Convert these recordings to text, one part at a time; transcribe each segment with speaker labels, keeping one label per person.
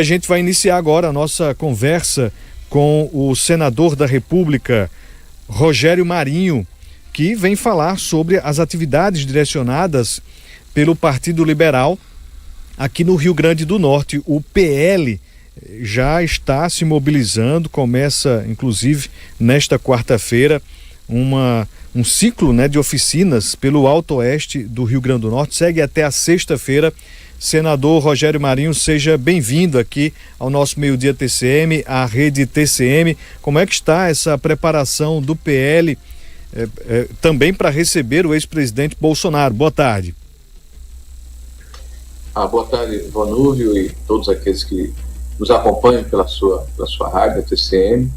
Speaker 1: A gente vai iniciar agora a nossa conversa com o senador da República, Rogério Marinho, que vem falar sobre as atividades direcionadas pelo Partido Liberal aqui no Rio Grande do Norte. O PL já está se mobilizando, começa inclusive nesta quarta-feira um ciclo, de oficinas pelo Alto Oeste do Rio Grande do Norte, segue até a sexta-feira. Senador Rogério Marinho, seja bem-vindo aqui ao nosso Meio-Dia TCM, à rede TCM. Como é que está essa preparação do PL também para receber o ex-presidente Bolsonaro? Boa tarde.
Speaker 2: Boa tarde, Vanúvio, e todos aqueles que nos acompanham pela sua rádio, a TCM.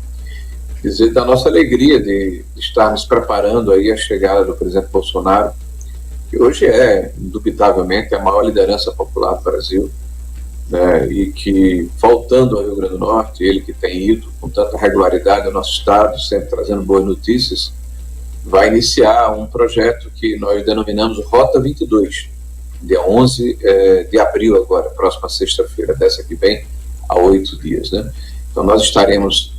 Speaker 2: Dizer da nossa alegria de estarmos preparando aí a chegada do presidente Bolsonaro, que hoje é, indubitavelmente, a maior liderança popular do Brasil, né, e que, voltando ao Rio Grande do Norte, ele que tem ido com tanta regularidade ao nosso estado, sempre trazendo boas notícias, vai iniciar um projeto que nós denominamos Rota 22, dia 11 de abril agora, próxima sexta-feira, dessa que vem, há 8 dias, né? Então nós estaremos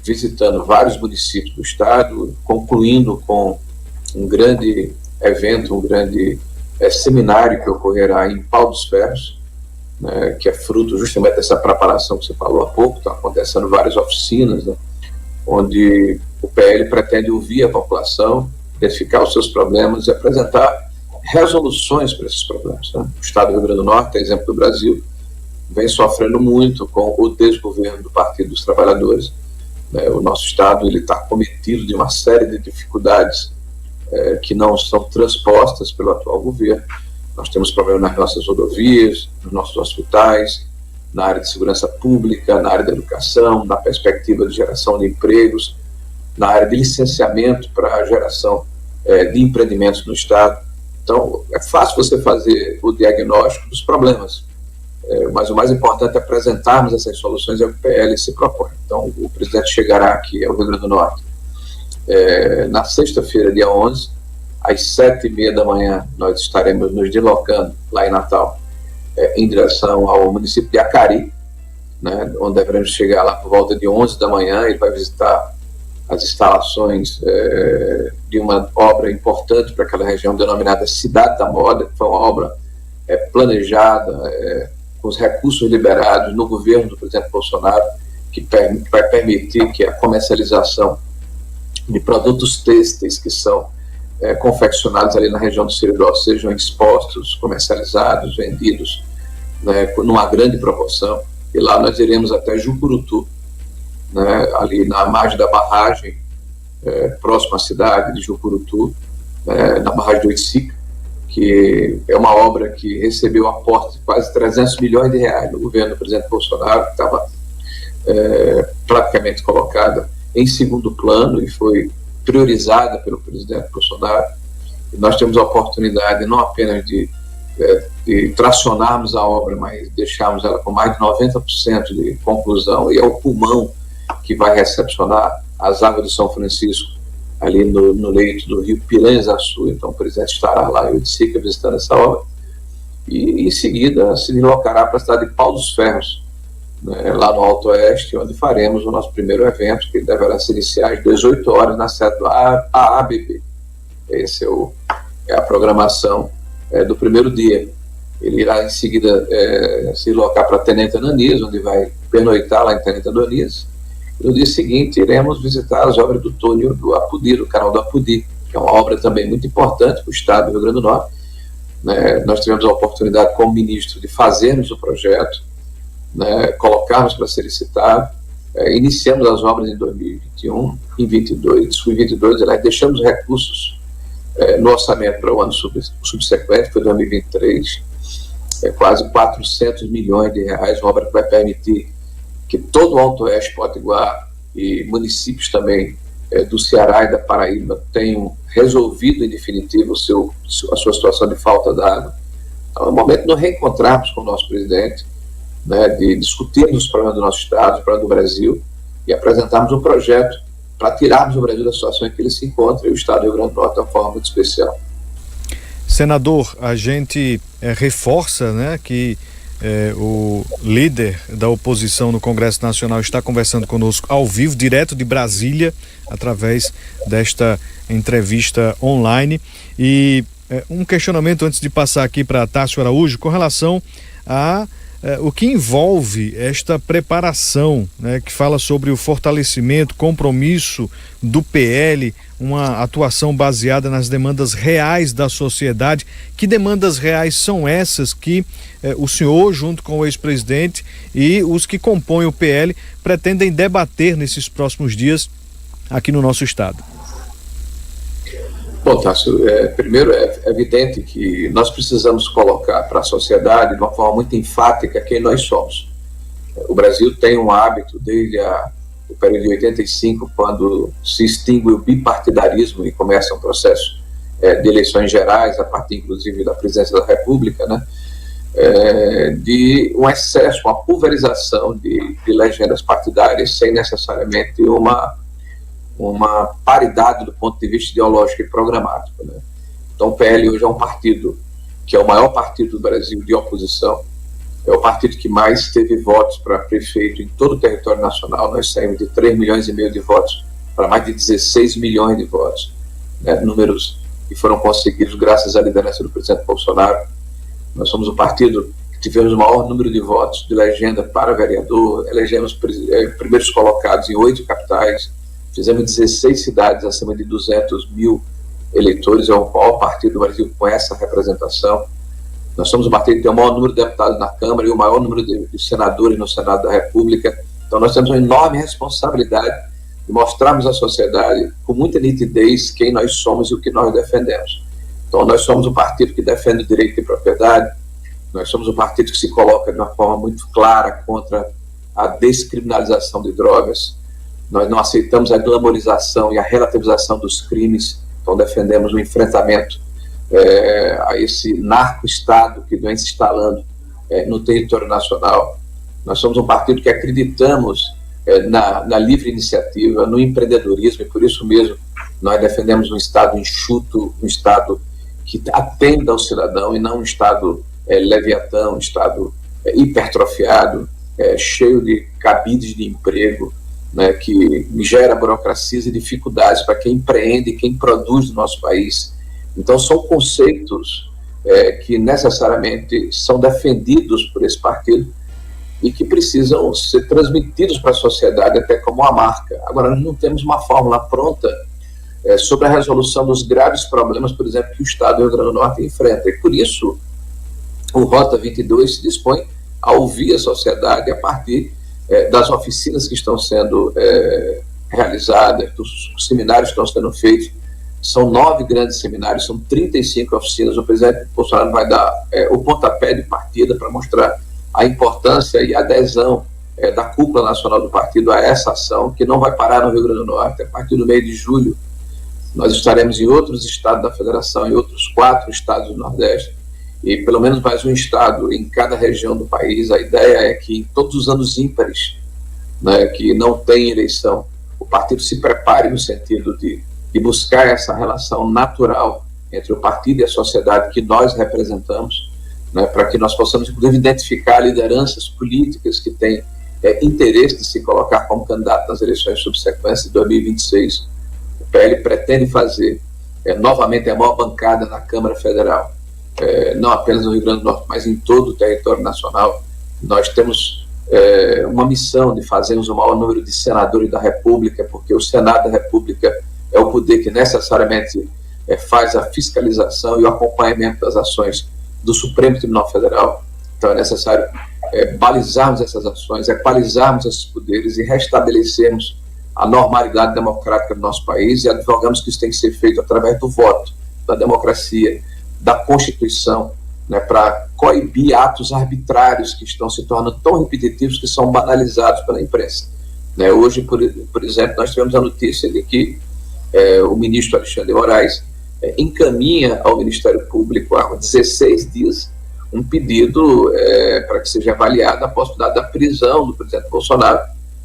Speaker 2: visitando vários municípios do estado, concluindo com um grande evento, um grande seminário que ocorrerá em Pau dos Ferros, né, que é fruto justamente dessa preparação que você falou há pouco. Estão acontecendo várias oficinas, né, onde o PL pretende ouvir a população, identificar os seus problemas e apresentar resoluções para esses problemas, né? O estado do Rio Grande do Norte, exemplo do Brasil, vem sofrendo muito com o desgoverno do Partido dos Trabalhadores, né? O nosso estado está cometido de uma série de dificuldades que não são transpostas pelo atual governo. Nós temos problemas nas nossas rodovias, nos nossos hospitais, na área de segurança pública, na área da educação, na perspectiva de geração de empregos, na área de licenciamento para a geração de empreendimentos no estado. Então, é fácil você fazer o diagnóstico dos problemas, mas o mais importante é apresentarmos essas soluções, é o que o PL se propõe. Então, o presidente chegará aqui ao Rio Grande do Norte na sexta-feira, dia 11, às 7h30 da manhã, nós estaremos nos deslocando lá em Natal, em direção ao município de Acari, né, onde devemos chegar lá por volta de 11 da manhã. Ele vai visitar as instalações de uma obra importante para aquela região denominada Cidade da Moda, que foi uma obra planejada, com os recursos liberados no governo do presidente Bolsonaro, que vai permitir que a comercialização de produtos têxteis que são confeccionados ali na região do Seridó sejam expostos, comercializados, vendidos, né, numa grande proporção. E lá nós iremos até Jucurutu, né, ali na margem da barragem, próxima à cidade de Jucurutu, na barragem do Oiticica, que é uma obra que recebeu aporte de quase 300 milhões de reais no governo do presidente Bolsonaro, que estava praticamente colocada em segundo plano e foi priorizada pelo presidente Bolsonaro. E nós temos a oportunidade não apenas de tracionarmos a obra, mas deixarmos ela com mais de 90% de conclusão, e é o pulmão que vai recepcionar as águas de São Francisco ali no leito do rio Piranha-Açu. Então o presidente estará lá em Oiticica visitando essa obra e em seguida se deslocará para a cidade de Pau dos Ferros, né, lá no Alto Oeste, onde faremos o nosso primeiro evento, que deverá se iniciar às 18 horas na sede do AABB. Essa é a programação do primeiro dia. Ele irá em seguida se deslocar para Tenente Ananias, onde vai pernoitar lá em Tenente Ananias. No dia seguinte iremos visitar as obras do túnel do Apudi, do canal do Apudi, que é uma obra também muito importante para o estado do Rio Grande do Norte, né? Nós tivemos a oportunidade como ministro de fazermos o projeto, né, colocarmos para ser licitado, iniciamos as obras em 2021, em 2022, deixamos recursos no orçamento para o ano subsequente, foi 2023, quase 400 milhões de reais, uma obra que vai permitir que todo o Alto Oeste Potiguar e municípios também do Ceará e da Paraíba tenham resolvido em definitivo a sua situação de falta d'água. Então é o momento de nos reencontrarmos com o nosso presidente, né, de discutirmos os problemas do nosso estado, os problemas do Brasil, e apresentarmos um projeto para tirarmos o Brasil da situação em que ele se encontra, e o estado do Rio Grande do Norte de uma forma muito especial.
Speaker 1: Senador, a gente reforça, né, que O líder da oposição no Congresso Nacional está conversando conosco ao vivo, direto de Brasília, através desta entrevista online. E um questionamento antes de passar aqui para Tássio Araújo, com relação a o que envolve esta preparação, né, que fala sobre o fortalecimento, compromisso do PL, uma atuação baseada nas demandas reais da sociedade. Que demandas reais são essas que o senhor, junto com o ex-presidente e os que compõem o PL, pretendem debater nesses próximos dias aqui no nosso estado?
Speaker 2: Bom, Tássio, primeiro é evidente que nós precisamos colocar para a sociedade de uma forma muito enfática quem nós somos. O Brasil tem um hábito desde o período de 85, quando se extingue o bipartidarismo e começa um processo de eleições gerais, a partir inclusive da presidência da República, né, de um excesso, uma pulverização de legendas partidárias sem necessariamente uma paridade do ponto de vista ideológico e programático, né? Então o PL hoje é um partido que é o maior partido do Brasil de oposição, é o partido que mais teve votos para prefeito em todo o território nacional. Nós saímos de 3,5 milhões de votos para mais de 16 milhões de votos, né? Números que foram conseguidos graças à liderança do presidente Bolsonaro. Nós somos o partido que tivemos o maior número de votos de legenda para vereador, elegemos primeiros colocados em 8 capitais, fizemos 16 cidades acima de 200 mil eleitores, é o maior partido do Brasil com essa representação. Nós somos o partido que tem o maior número de deputados na Câmara e o maior número de senadores no Senado da República. Então nós temos uma enorme responsabilidade de mostrarmos à sociedade com muita nitidez quem nós somos e o que nós defendemos. Então nós somos o partido que defende o direito de propriedade, nós somos o partido que se coloca de uma forma muito clara contra a descriminalização de drogas. Nós não aceitamos a glamorização e a relativização dos crimes, então defendemos o enfrentamento a esse narco-estado que vem se instalando no território nacional. Nós somos um partido que acreditamos na livre iniciativa, no empreendedorismo, e por isso mesmo nós defendemos um Estado enxuto, um Estado que atenda ao cidadão e não um Estado leviatão, um Estado hipertrofiado, cheio de cabides de emprego, né, que gera burocracias e dificuldades para quem empreende e quem produz no nosso país. Então são conceitos que necessariamente são defendidos por esse partido e que precisam ser transmitidos para a sociedade até como uma marca. Agora, nós não temos uma fórmula pronta sobre a resolução dos graves problemas, por exemplo, que o Estado do Rio Grande do Norte enfrenta. E por isso o Rota 22 se dispõe a ouvir a sociedade a partir das oficinas que estão sendo realizadas, dos seminários que estão sendo feitos. São 9 grandes seminários, são 35 oficinas. O presidente Bolsonaro vai dar o pontapé de partida para mostrar a importância e a adesão da cúpula nacional do partido a essa ação, que não vai parar no Rio Grande do Norte. A partir do mês de julho, nós estaremos em outros estados da federação, em outros 4 estados do Nordeste, e pelo menos mais um estado em cada região do país. A ideia é que em todos os anos ímpares, né, que não tem eleição, o partido se prepare no sentido de buscar essa relação natural entre o partido e a sociedade que nós representamos, né, para que nós possamos, inclusive, identificar lideranças políticas que têm interesse de se colocar como candidato nas eleições subsequentes de 2026. O PL pretende fazer novamente a maior bancada na Câmara Federal, não apenas no Rio Grande do Norte, mas em todo o território nacional. Nós temos uma missão de fazermos o maior número de senadores da República, porque o Senado da República é o poder que necessariamente faz a fiscalização e o acompanhamento das ações do Supremo Tribunal Federal. Então é necessário balizarmos essas ações, equalizarmos esses poderes e restabelecermos a normalidade democrática do nosso país, e advogamos que isso tem que ser feito através do voto, da democracia, da Constituição, né, para coibir atos arbitrários que estão se tornando tão repetitivos que são banalizados pela imprensa. Né, hoje, por exemplo, nós tivemos a notícia de que o ministro Alexandre de Moraes encaminha ao Ministério Público há 16 dias um pedido para que seja avaliada a possibilidade da prisão do presidente Bolsonaro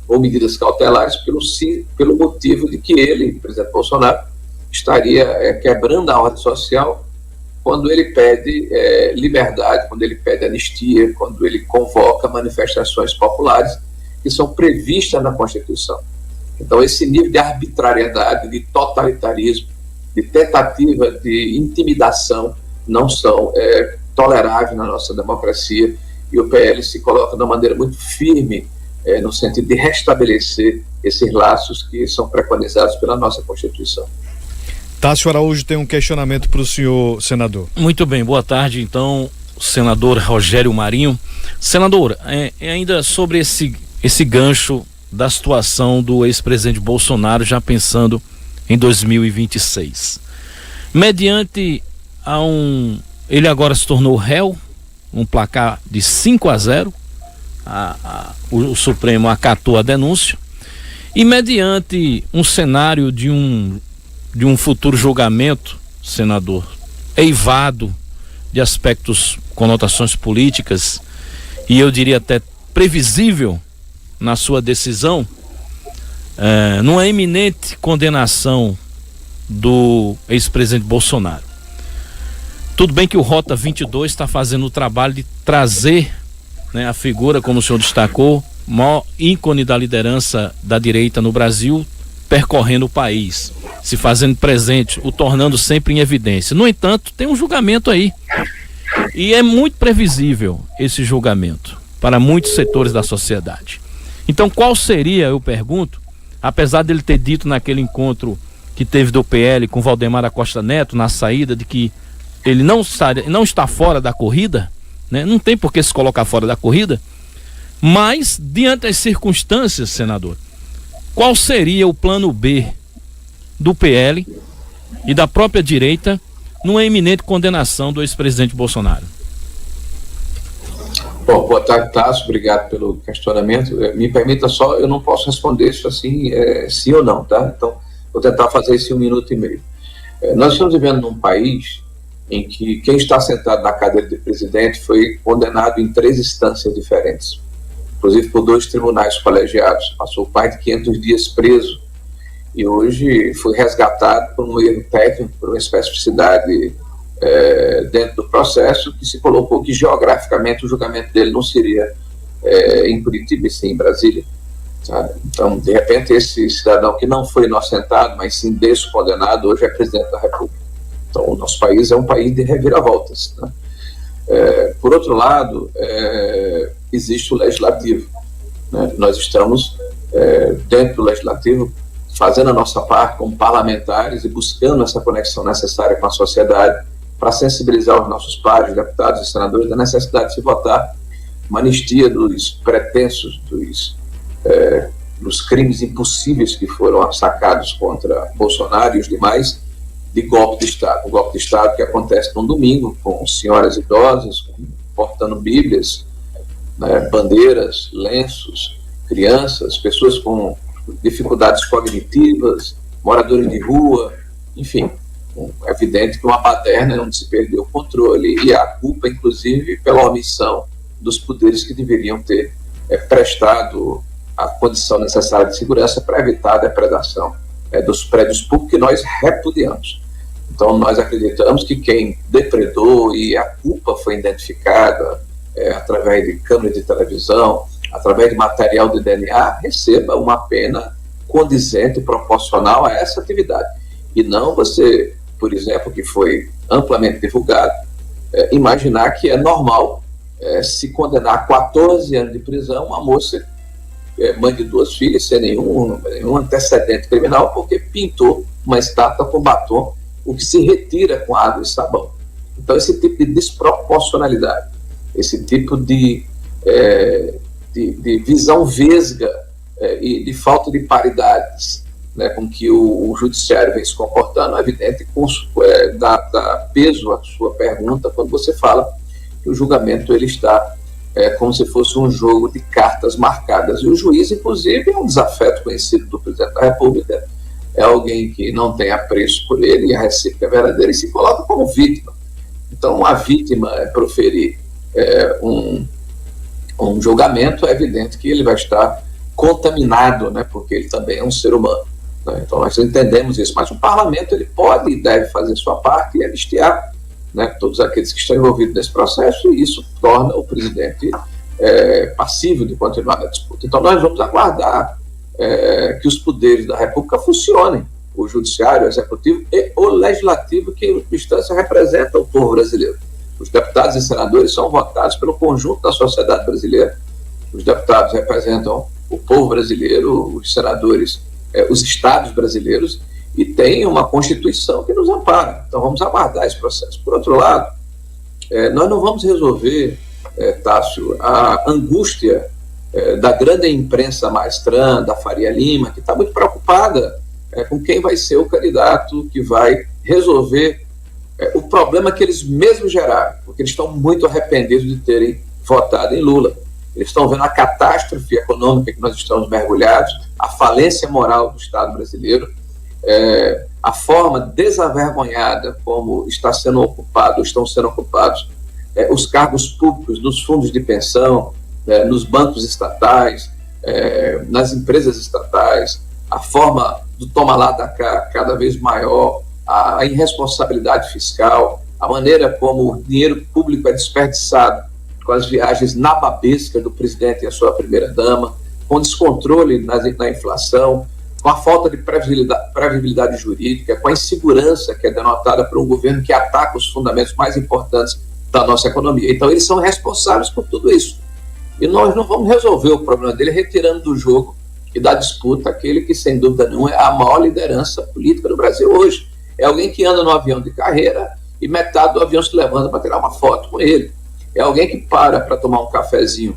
Speaker 2: ou medidas cautelares pelo motivo de que ele, o presidente Bolsonaro, estaria quebrando a ordem social quando ele pede liberdade, quando ele pede anistia, quando ele convoca manifestações populares que são previstas na Constituição. Então, esse nível de arbitrariedade, de totalitarismo, de tentativa de intimidação não são toleráveis na nossa democracia, e o PL se coloca de uma maneira muito firme no sentido de restabelecer esses laços que são preconizados pela nossa Constituição.
Speaker 1: Tássio Araújo tem um questionamento para o senhor, senador.
Speaker 3: Muito bem, boa tarde, então, senador Rogério Marinho. Senador, ainda sobre esse gancho da situação do ex-presidente Bolsonaro, já pensando em 2026. Mediante ele agora se tornou réu, um placar de 5-0, o Supremo acatou a denúncia, e mediante um cenário de um futuro julgamento, senador, eivado de aspectos, conotações políticas, e eu diria até previsível na sua decisão, numa iminente condenação do ex-presidente Bolsonaro. Tudo bem que o Rota 22 está fazendo o trabalho de trazer, né, a figura, como o senhor destacou, maior ícone da liderança da direita no Brasil, percorrendo o país, se fazendo presente, o tornando sempre em evidência. No entanto, tem um julgamento aí, e é muito previsível esse julgamento para muitos setores da sociedade. Então, qual seria, eu pergunto, apesar dele ter dito naquele encontro que teve do PL com Valdemar da Costa Neto, na saída, de que ele não está fora da corrida, né? Não tem por que se colocar fora da corrida, mas, diante das circunstâncias, senador, qual seria o plano B do PL e da própria direita numa iminente condenação do ex-presidente Bolsonaro?
Speaker 2: Bom, boa tarde, Tássio, obrigado pelo questionamento. Me permita só, eu não posso responder isso assim, sim ou não, tá? Então, vou tentar fazer isso em 1 minuto e meio. Nós estamos vivendo num país em que quem está sentado na cadeira de presidente foi condenado em 3 instâncias diferentes, inclusive por 2 tribunais colegiados, passou mais de 500 dias preso, e hoje foi resgatado por um erro técnico, por uma especificidade dentro do processo, que se colocou que geograficamente o julgamento dele não seria em Curitiba, e sim em Brasília. Sabe? Então, de repente, esse cidadão que não foi inocentado, mas sim descondenado, hoje é presidente da República. Então, o nosso país é um país de reviravoltas. Né? Por outro lado, existe o legislativo. Né? Nós estamos dentro do legislativo fazendo a nossa parte como parlamentares e buscando essa conexão necessária com a sociedade para sensibilizar os nossos pares, deputados e senadores da necessidade de se votar uma anistia dos pretensos, dos crimes impossíveis que foram sacados contra Bolsonaro e os demais, de golpe de Estado. Um golpe de Estado que acontece num domingo, com senhoras idosas portando bíblias, né, bandeiras, lenços, crianças, pessoas com dificuldades cognitivas, moradores de rua, enfim. É evidente que uma baderna onde se perdeu o controle, e a culpa, inclusive, pela omissão dos poderes que deveriam ter prestado a condição necessária de segurança para evitar a depredação dos prédios públicos, que nós repudiamos. Então, nós acreditamos que quem depredou, e a culpa foi identificada através de câmera de televisão, através de material de DNA, receba uma pena condizente e proporcional a essa atividade. E não você, por exemplo, que foi amplamente divulgado, imaginar que é normal se condenar a 14 anos de prisão uma moça, mãe de 2 filhas, sem nenhum antecedente criminal, porque pintou uma estátua com batom, o que se retira com água e sabão. Então, esse tipo de desproporcionalidade, esse tipo de visão vesga e de falta de paridades, né, com que o judiciário vem se comportando, é evidente que dá peso à sua pergunta quando você fala que o julgamento ele está como se fosse um jogo de cartas marcadas. E o juiz, inclusive, é um desafeto conhecido do presidente da República, é alguém que não tem apreço por ele, e a recíproca é verdadeira, e se coloca como vítima. Então, a vítima proferir um julgamento, é evidente que ele vai estar contaminado, né, porque ele também é um ser humano. Né? Então, nós entendemos isso, mas o parlamento ele pode e deve fazer sua parte e anistiar né, todos aqueles que estão envolvidos nesse processo, e isso torna o presidente passível de continuar na disputa. Então nós vamos aguardar que os poderes da República funcionem, o judiciário, o executivo e o legislativo, que em instância representa o povo brasileiro. Os deputados e senadores são votados pelo conjunto da sociedade brasileira. Os deputados representam o povo brasileiro, os senadores, os estados brasileiros, e tem uma Constituição que nos ampara. Então vamos aguardar esse processo. Por outro lado, nós não vamos resolver, Tássio, a angústia da grande imprensa maestrã, da Faria Lima, que está muito preocupada com quem vai ser o candidato que vai resolver o problema que eles mesmos geraram, porque eles estão muito arrependidos de terem votado em Lula. Eles estão vendo a catástrofe econômica que nós estamos mergulhados, a falência moral do Estado brasileiro, a forma desavergonhada como estão sendo ocupados os cargos públicos nos fundos de pensão, nos bancos estatais, nas empresas estatais, a forma do toma lá da cá cada vez maior, a irresponsabilidade fiscal, a maneira como o dinheiro público é desperdiçado com as viagens nababescas do presidente e a sua primeira-dama, com descontrole na inflação, com a falta de previsibilidade jurídica, com a insegurança que é denotada por um governo que ataca os fundamentos mais importantes da nossa economia. Então eles são responsáveis por tudo isso. E nós não vamos resolver o problema dele retirando do jogo e da disputa aquele que, sem dúvida nenhuma, é a maior liderança política do Brasil hoje. É alguém que anda no avião de carreira e metade do avião se levanta para tirar uma foto com ele. É alguém que para tomar um cafezinho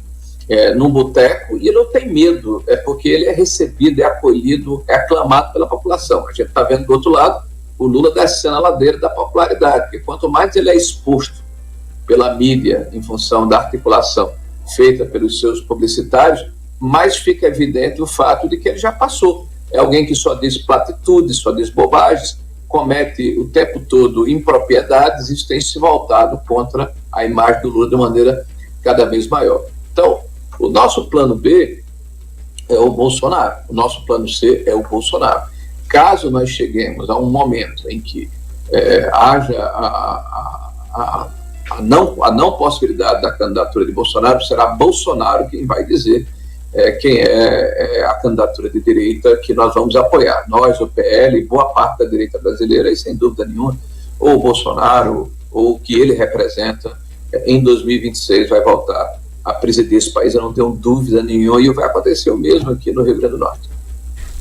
Speaker 2: num boteco e não tem medo, porque ele é recebido, é acolhido, é aclamado pela população. A gente está vendo do outro lado o Lula descendo a ladeira da popularidade, porque quanto mais ele é exposto pela mídia em função da articulação feita pelos seus publicitários, mais fica evidente o fato de que ele já passou. É alguém que só diz platitudes, só diz bobagens, comete o tempo todo impropriedades, e isso tem se voltado contra a imagem do Lula de maneira cada vez maior. Então, o nosso plano B é o Bolsonaro, o nosso plano C é o Bolsonaro. Caso nós cheguemos a um momento em que haja a não possibilidade da candidatura de Bolsonaro, será Bolsonaro quem vai dizer quem é a candidatura de direita que nós vamos apoiar. Nós, o PL, boa parte da direita brasileira, e sem dúvida nenhuma, ou o Bolsonaro, ou o que ele representa, em 2026 vai voltar a presidir esse país, eu não tenho dúvida nenhuma, e vai acontecer o mesmo aqui no Rio Grande do Norte.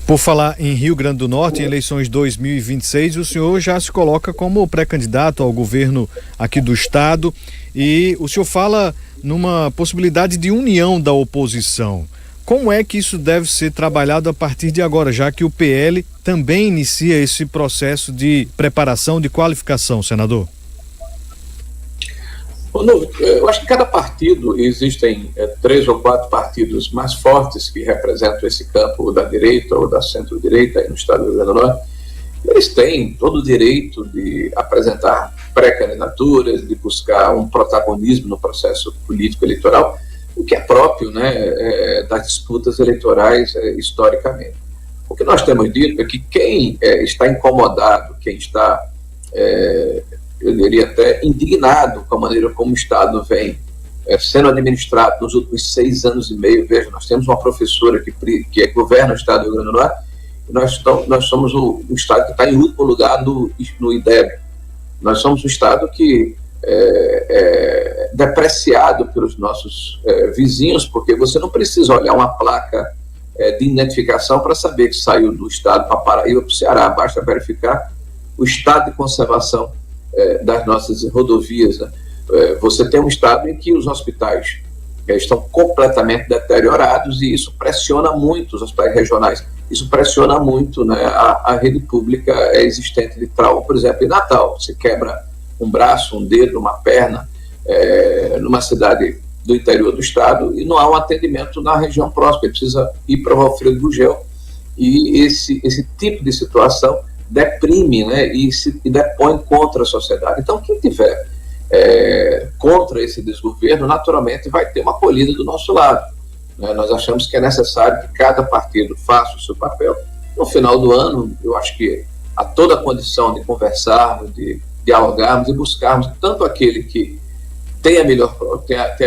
Speaker 1: Por falar em Rio Grande do Norte, em eleições 2026, o senhor já se coloca como pré-candidato ao governo aqui do estado, e o senhor fala numa possibilidade de união da oposição. Como é que isso deve ser trabalhado a partir de agora, já que o PL também inicia esse processo de preparação, de qualificação, senador?
Speaker 2: Eu acho que cada partido, existem 3 ou 4 partidos mais fortes que representam esse campo da direita ou da centro-direita no estado do Rio Grande do Norte. Eles têm todo o direito de apresentar pré-candidaturas, de buscar um protagonismo no processo político-eleitoral, o que é próprio, né, das disputas eleitorais historicamente. O que nós temos dito é que quem está incomodado, quem está, eu diria até, indignado com a maneira como o Estado vem sendo administrado nos últimos 6 anos e meio, veja, nós temos uma professora que governa o Estado do Rio Grande do Norte, e nós somos o Estado que está em último lugar no IDEB. Nós somos um Estado que é depreciado pelos nossos vizinhos, porque você não precisa olhar uma placa de identificação para saber que saiu do Estado para Paraíba, para o Ceará. Basta verificar o estado de conservação das nossas rodovias, né? Você tem um estado em que os hospitais estão completamente deteriorados, e isso pressiona muito os hospitais regionais, isso pressiona muito, né, a rede pública existente de trauma. Por exemplo, em Natal, você quebra um braço, um dedo, uma perna, numa cidade do interior do estado, e não há um atendimento na região próxima, ele precisa ir para o Alfredo Gugel, e esse tipo de situação deprime, né, e depõe contra a sociedade. Então, quem tiver contra esse desgoverno, naturalmente vai ter uma acolhida do nosso lado, né? Nós achamos que é necessário que cada partido faça o seu papel. No final do ano, eu acho que há toda a condição de conversarmos, de dialogarmos e buscarmos tanto aquele que tem a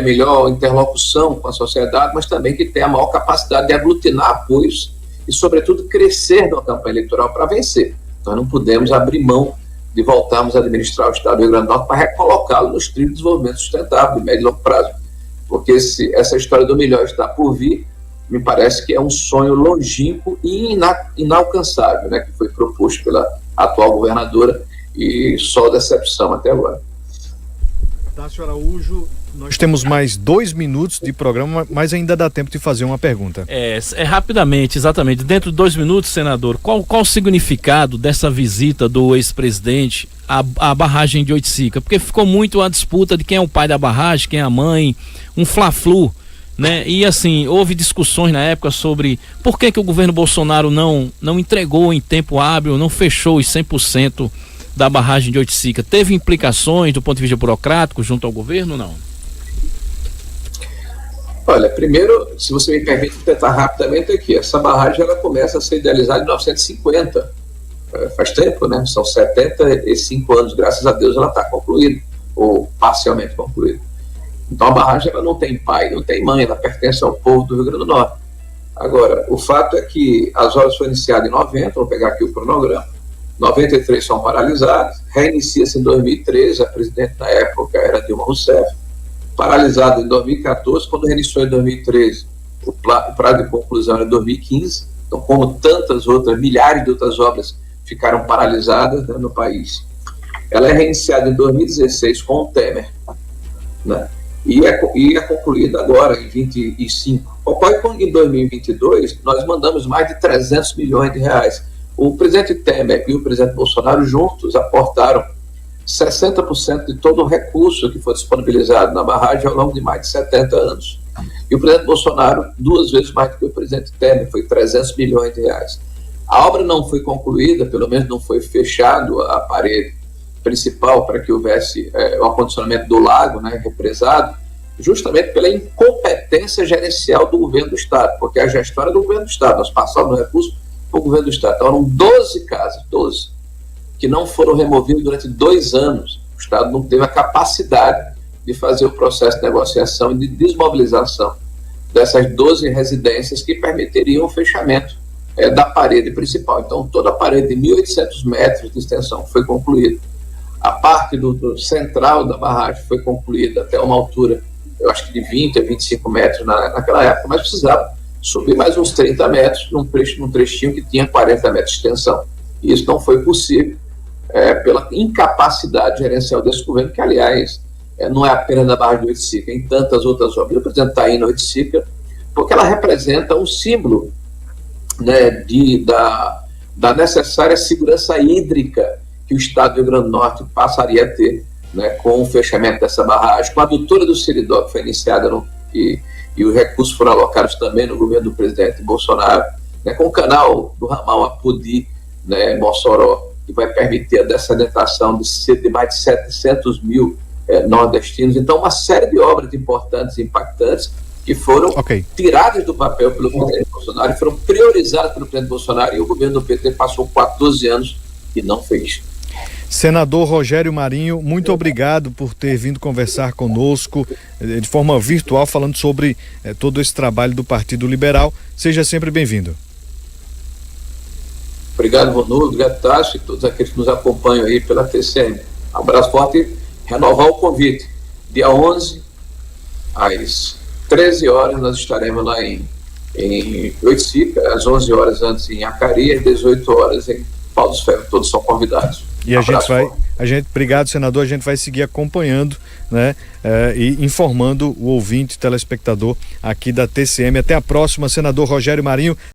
Speaker 2: melhor interlocução com a sociedade, mas também que tem a maior capacidade de aglutinar apoios e, sobretudo, crescer numa campanha eleitoral para vencer. Nós não podemos abrir mão de voltarmos a administrar o Estado do Rio Grande do Norte para recolocá-lo nos trilhos de desenvolvimento sustentável, de médio e longo prazo. Porque essa história do melhor está por vir, me parece que é um sonho longínquo e inalcançável, né, que foi proposto pela atual governadora, e só decepção até agora.
Speaker 1: Tássio Araújo, nós temos mais 2 minutos de programa, mas ainda dá tempo de fazer uma pergunta.
Speaker 3: É rapidamente, exatamente. Dentro de 2 minutos, senador, qual o significado dessa visita do ex-presidente à barragem de Oiticica? Porque ficou muito a disputa de quem é o pai da barragem, quem é a mãe, um fla-flu, né? E assim, houve discussões na época sobre por que o governo Bolsonaro não entregou em tempo hábil, não fechou os 100% da barragem de Oiticica. Teve implicações do ponto de vista burocrático junto ao governo, não?
Speaker 2: Olha, primeiro, se você me permite tentar rapidamente aqui, essa barragem ela começa a ser idealizada em 1950, faz tempo, né? São 75 anos, graças a Deus ela está concluída, ou parcialmente concluída. Então a barragem ela não tem pai, não tem mãe, ela pertence ao povo do Rio Grande do Norte. Agora, o fato é que as obras foram iniciadas em 90, vou pegar aqui o cronograma, 93 são paralisadas, reinicia-se em 2013, a presidente na época era Dilma Rousseff, paralisado em 2014, quando reiniciou em 2013, o prazo de conclusão era em 2015, então como tantas outras, milhares de outras obras ficaram paralisadas, né, no país. Ela é reiniciada em 2016 com o Temer, né, e é concluída agora em 25. Ocorre que em 2022 nós mandamos mais de 300 milhões de reais. O presidente Temer e o presidente Bolsonaro juntos aportaram 60% de todo o recurso que foi disponibilizado na barragem ao longo de mais de 70 anos. E o presidente Bolsonaro, 2 vezes mais do que o presidente Temer, foi 300 milhões de reais. A obra não foi concluída, pelo menos não foi fechado a parede principal para que houvesse o acondicionamento do lago, né, represado, justamente pela incompetência gerencial do governo do Estado, porque a gestão era do governo do Estado, nós passamos o recurso para o governo do Estado. Então eram 12 casas, 12, que não foram removidas durante 2 anos. O Estado não teve a capacidade de fazer o processo de negociação e de desmobilização dessas 12 residências que permitiriam o fechamento da parede principal. Então toda a parede de 1.800 metros de extensão foi concluída. A parte do central da barragem foi concluída até uma altura, eu acho que de 20 a 25 metros naquela época, mas precisava subir mais uns 30 metros num trechinho que tinha 40 metros de extensão. E isso não foi possível pela incapacidade gerencial desse governo, que, aliás, não é apenas na barragem de Oiticica, em tantas outras obras. Eu apresento está aí na Oiticica, porque ela representa um símbolo, né, da necessária segurança hídrica que o Estado do Rio Grande do Norte passaria a ter, né, com o fechamento dessa barragem, com a adutora do Seridó, que foi iniciada e os recursos foram alocados também no governo do presidente Bolsonaro, né, com o canal do ramal Apodi, né, Mossoró, que vai permitir a dessedentação de mais de 700 mil nordestinos. Então, uma série de obras importantes e impactantes que foram tiradas do papel pelo presidente Bolsonaro e foram priorizadas pelo presidente Bolsonaro, e o governo do PT passou 14 anos e não fez.
Speaker 1: Senador Rogério Marinho, muito obrigado por ter vindo conversar conosco de forma virtual, falando sobre todo esse trabalho do Partido Liberal. Seja sempre bem-vindo.
Speaker 2: Obrigado, Ronaldo, obrigado, Tássio, e todos aqueles que nos acompanham aí pela TCM. Um abraço forte e renovar o convite. Dia 11, às 13 horas, nós estaremos lá em Oiticica, às 11 horas antes em Acari, às 18 horas em Pau dos Ferros. Todos são convidados.
Speaker 1: E obrigado, senador, a gente vai seguir acompanhando, né, e informando o ouvinte, telespectador aqui da TCM. Até a próxima, senador Rogério Marinho.